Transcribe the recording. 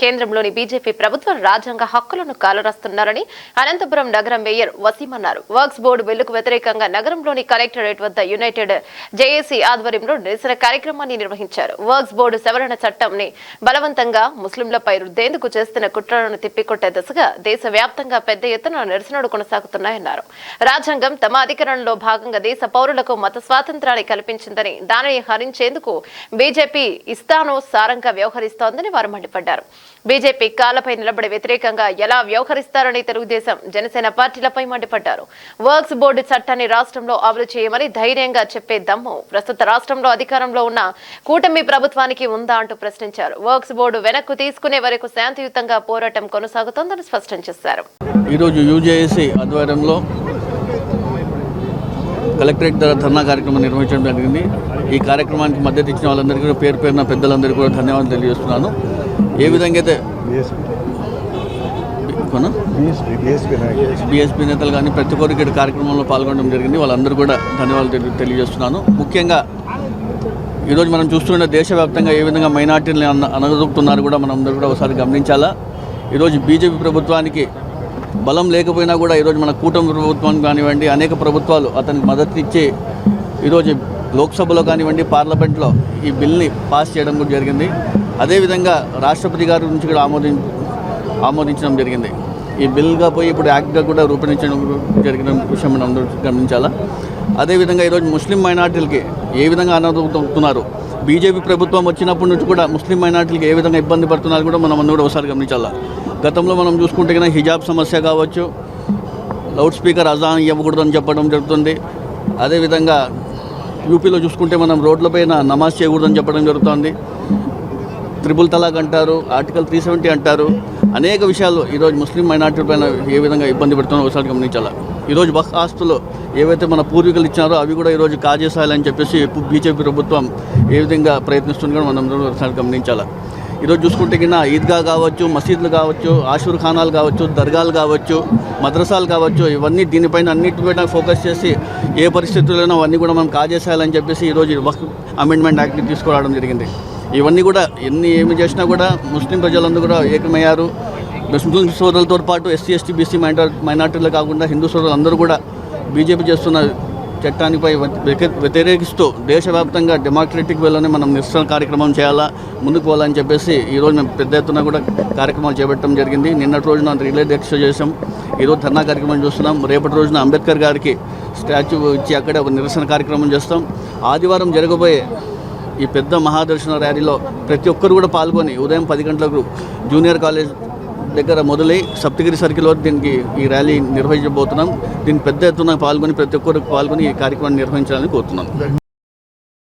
కేంద్రంలోని బీజేపీ ప్రభుత్వం రాజ్యాంగ హక్కులను కాలరాస్తున్నారని అనంతపురం నగర మేయర్ వసీం అన్నారు. వర్క్స్ బోర్డు బిల్లుకు వ్యతిరేకంగా నగరంలోని కలెక్టరేట్ వద్ద యునైటెడ్ జేఏసీ ఆధ్వర్యంలో నిరసన కార్యక్రమాన్ని నిర్వహించారు. వర్క్స్ బోర్డు సవరణ చట్టంని బలవంతంగా ముస్లింలపై రుద్దేందుకు చేస్తున్న కుట్రలను తిప్పికొట్టే దిశగా దేశవ్యాప్తంగా పెద్ద ఎత్తున నిరసనలు కొనసాగుతున్నాయన్నారు. రాజ్యాంగం తమ అధికారంలో భాగంగా దేశ పౌరులకు మత స్వాతంత్రాన్ని కల్పించిందని దానిని హరించేందుకు బీజేపీ ఇష్టానుసారంగా వ్యవహరిస్తోందని వారు మండిపడ్డారు. బీజేపీ కాళ్లపై నిలబడి వ్యతిరేకంగా ఎలా వ్యవహరిస్తారని తెలుగుదేశం జనసేన పార్టీలపై మండిపడ్డారు. వర్క్స్ బోర్డు చట్టాన్ని రాష్ట్రంలో అమలు చేయమని ధైర్యంగా చెప్పే దమ్ము ప్రస్తుత రాష్ట్రంలో అధికారంలో ఉన్న కూటమి ప్రభుత్వానికి ఉందా అంటూ ప్రశ్నించారు. వర్క్స్ బోర్డు వెనక్కు తీసుకునే వరకు శాంతియుతంగా పోరాటం కొనసాగుతోందని స్పష్టం చేశారు. ఈరోజు యూజేఏసీ ఆధ్వర్యంలో కలెక్టరేట్ ధర్నా కార్యక్రమం నిర్వహించడం జరిగింది. ఈ కార్యక్రమానికి మద్దతు ఇచ్చిన వాళ్ళందరికీ పేరు పేరున పెద్దలందరికీ కూడా ధన్యవాదాలు తెలియజేస్తున్నాను. ఏ విధంగా అయితే బీఎస్పీ నేతలు కానీ ప్రతి ఒక్కరికి కార్యక్రమంలో పాల్గొనడం జరిగింది. వాళ్ళందరూ కూడా ధన్యవాదాలు తెలియజేస్తున్నాను. ముఖ్యంగా ఈరోజు మనం చూస్తున్న దేశవ్యాప్తంగా ఏ విధంగా మైనార్టీని అనగదొక్కుతున్నారు కూడా మనం అందరూ కూడా ఒకసారి గమనించాలా. ఈరోజు బీజేపీ ప్రభుత్వానికి బలం లేకపోయినా కూడా ఈరోజు మన కూటమి ప్రభుత్వానికి కానివ్వండి అనేక ప్రభుత్వాలు అతనికి మద్దతు ఇచ్చి ఈరోజు లోక్సభలో కానివ్వండి పార్లమెంట్లో ఈ బిల్ని పాస్ చేయడం కూడా జరిగింది. అదేవిధంగా రాష్ట్రపతి గారి నుంచి కూడా ఆమోదించడం జరిగింది. ఈ బిల్గా పోయి ఇప్పుడు యాక్ట్గా కూడా రూపొందించడం జరిగిన విషయం మనం అందరూ గమనించాలా. అదేవిధంగా ఈరోజు ముస్లిం మైనార్టీలకి ఏ విధంగా అనగదొక్కుతున్నారు, బీజేపీ ప్రభుత్వం వచ్చినప్పటి నుంచి కూడా ముస్లిం మైనార్టీలకి ఏ విధంగా ఇబ్బంది పడుతున్నారు కూడా మనం అందరూ కూడా ఒకసారి గమనించాలా. గతంలో మనం చూసుకుంటే కన్నా హిజాబ్ సమస్య కావచ్చు, లౌడ్ స్పీకర్ అజాన్ ఇవ్వకూడదని చెప్పడం జరుగుతుంది. అదేవిధంగా యూపీలో చూసుకుంటే మనం రోడ్లపైన నమాజ్ చేయకూడదని చెప్పడం జరుగుతుంది. త్రిబుల్ తలాక్ అంటారు, ఆర్టికల్ 370 అంటారు. అనేక విషయాలు ఈరోజు ముస్లిం మైనార్టీ పైన ఏ విధంగా ఇబ్బంది పెడుతున్నారో ఒకసారి గమనించాలి. ఈరోజు వక్ఫ్ ఆస్తులు ఏవైతే మన పూర్వీకులు ఇచ్చినారో అవి కూడా ఈరోజు కాజేసాలని చెప్పేసి బీజేపీ ప్రభుత్వం ఏ విధంగా ప్రయత్నిస్తుందో మనం ఒకసారి గమనించాలి. ఈరోజు చూసుకుంటే కింద ఈద్గా కావచ్చు, మసీదులు కావచ్చు, ఆషూర్ ఖానాలు కావచ్చు, దర్గాలు కావచ్చు, మద్రసాలు కావచ్చు, ఇవన్నీ దీనిపైన అన్నిటిపైన ఫోకస్ చేసి ఏ పరిస్థితుల్లోనూ అవన్నీ కూడా మనం కాజేసేయాలని చెప్పేసి ఈరోజు వక్ఫ్ అమెండ్మెంట్ యాక్ట్ని తీసుకురావడం జరిగింది. ఇవన్నీ కూడా ఏమి చేసినా కూడా ముస్లిం ప్రజలందరూ కూడా ఏకమయ్యారు. ముస్లిం సోదరులతో పాటు ఎస్సీ, ఎస్టీ, బీసీ మైనార్టీలు కాకుండా హిందూ సోదరులు అందరూ కూడా బీజేపీ చేస్తున్న చట్టానిపై వ్యతిరేకిస్తూ దేశవ్యాప్తంగా డెమోక్రటిక్ వేలోనే మనం నిరసన కార్యక్రమం చేయాలా, ముందుకు పోవాలని చెప్పేసి ఈరోజు మేము పెద్ద ఎత్తున కూడా కార్యక్రమాలు చేపట్టడం జరిగింది. నిన్నటి రోజున రిలే దీక్ష చేసాం, ఈరోజు ధర్నా కార్యక్రమం చూస్తున్నాం. రేపటి రోజున అంబేద్కర్ గారికి స్టాచ్యూ ఇచ్చి అక్కడే ఒక నిరసన కార్యక్రమం చేస్తాం. ఆదివారం జరగబోయే ఈ పెద్ద మహాదర్శన ర్యాలీలో ప్రతి ఒక్కరు కూడా పాల్గొని ఉదయం 10 గంటలకు జూనియర్ కాలేజ్ దగ్గర మొదలై సప్తగిరి సర్కిల్ వరకు దీనికి ఈ ర్యాలీ నిర్వహించబోతున్నాం. దీనికి పెద్ద ఎత్తున పాల్గొని ప్రతి ఒక్కరు పాల్గొని ఈ కార్యక్రమాన్ని నిర్వహించాలని కోరుతున్నాం.